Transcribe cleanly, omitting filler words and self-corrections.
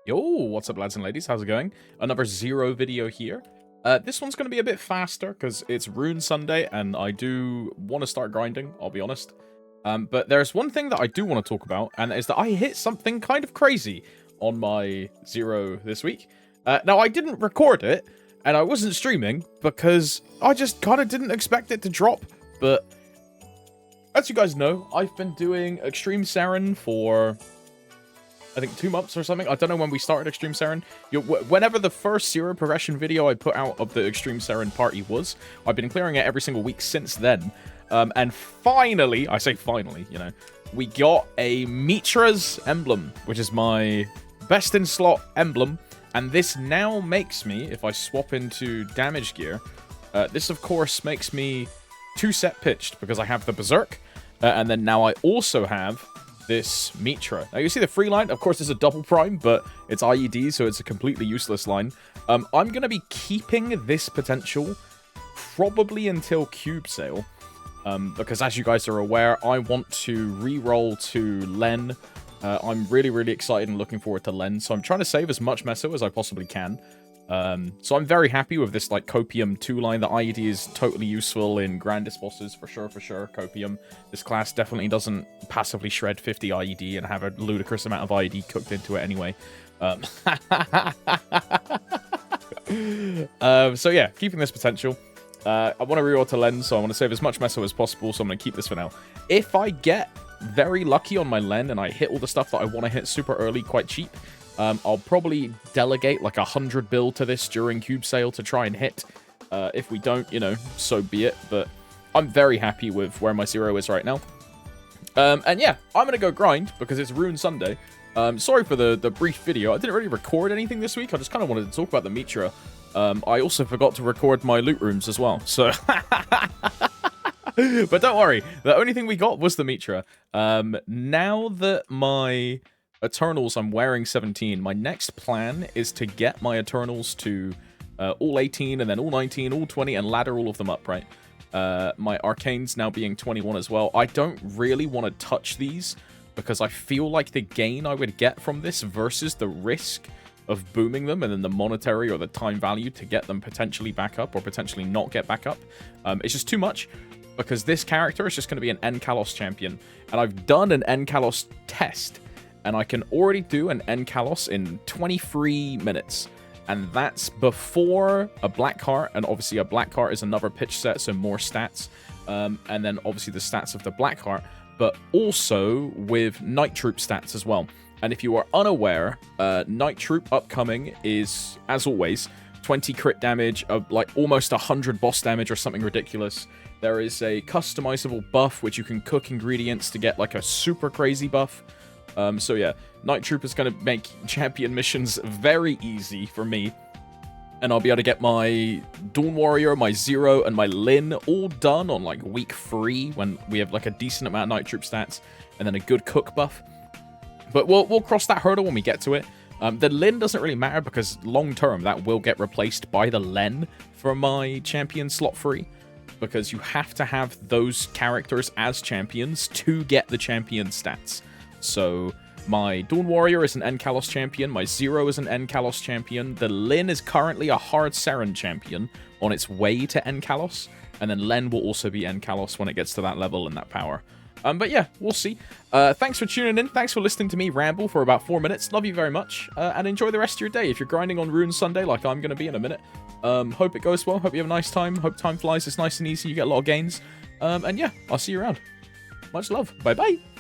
Yo, what's up, lads and ladies? How's it going? Another Zero video here. This one's going to be a bit faster because it's Rune Sunday and I do want to start grinding, I'll be honest. But there's one thing that I do want to talk about, and that is that I hit something kind of crazy on my Zero this week. Now, I didn't record it, and I wasn't streaming because I just kind of didn't expect it to drop. But as you guys know, I've been doing Extreme Saren for, I think, 2 months or something. I don't know when we started Extreme Saren. Whenever the first Zero Progression video I put out of the Extreme Saren party was, I've been clearing it every single week since then. And finally, I say finally, you know, we got a Mitra's emblem, which is my best in slot emblem. And this now makes me, if I swap into damage gear, this of course makes me 2-set pitched because I have the Berserk. And then now I also have this Mitra. Now you see the free line, of course, it's a double prime, but it's IED, so it's a completely useless line. I'm going to be keeping this potential probably until Cube Sale, because as you guys are aware, I want to re-roll to Len. I'm really excited and looking forward to Len, so I'm trying to save as much meso as I possibly can. So I'm very happy with this, like, Copium 2 line. The IED is totally useful in Grandest bosses, for sure, Copium. This class definitely doesn't passively shred 50 IED and have a ludicrous amount of IED cooked into it anyway. So yeah, keeping this potential. I want to reroll to Len, so I want to save as much meso as possible, so I'm going to keep this for now. If I get very lucky on my Len and I hit all the stuff that I want to hit super early, quite cheap, I'll probably delegate like 100 build to this during Cube Sale to try and hit. If we don't, you know, so be it. But I'm very happy with where my Zero is right now. And yeah, I'm going to go grind because it's Rune Sunday. Sorry for the brief video. I didn't really record anything this week. I just kind of wanted to talk about the Mitra. I also forgot to record my loot rooms as well. So, but don't worry. The only thing we got was the Mitra. Now that my Eternals, I'm wearing 17. My next plan is to get my Eternals to all 18 and then all 19, all 20, and ladder all of them up, right? My Arcanes now being 21 as well. I don't really want to touch these because I feel like the gain I would get from this versus the risk of booming them and then the monetary or the time value to get them potentially back up or potentially not get back up, it's just too much. Because this character is just going to be an N-Kalos champion. And I've done an N-Kalos test. And I can already do an N-Kalos in 23 minutes. And that's before a Black Heart. And obviously a Black Heart is another pitch set, so more stats. And then obviously the stats of the Black Heart. But also with Night Troop stats as well. And if you are unaware, Night Troop upcoming is, as always, 20 crit damage, of like almost 100 boss damage or something ridiculous. There is a customizable buff which you can cook ingredients to get like a super crazy buff. So yeah, Night Troop is going to make champion missions very easy for me. And I'll be able to get my Dawn Warrior, my Zero, and my Lin all done on like week 3 when we have like a decent amount of Night Troop stats and then a good cook buff. But we'll cross that hurdle when we get to it. The Lin doesn't really matter because long term that will get replaced by the Len for my champion slot free. Because you have to have those characters as champions to get the champion stats. So my Dawn Warrior is an N-Kalos champion. My Zero is an N-Kalos champion. The Lin is currently a hard Saren champion on its way to N-Kalos. And then Len will also be N-Kalos when it gets to that level and that power. But yeah, we'll see. Thanks for tuning in. Thanks for listening to me ramble for about 4 minutes. Love you very much. And enjoy the rest of your day. If you're grinding on Rune Sunday like I'm going to be in a minute. Hope it goes well. Hope you have a nice time. Hope time flies. It's nice and easy. You get a lot of gains. And yeah, I'll see you around. Much love. Bye-bye.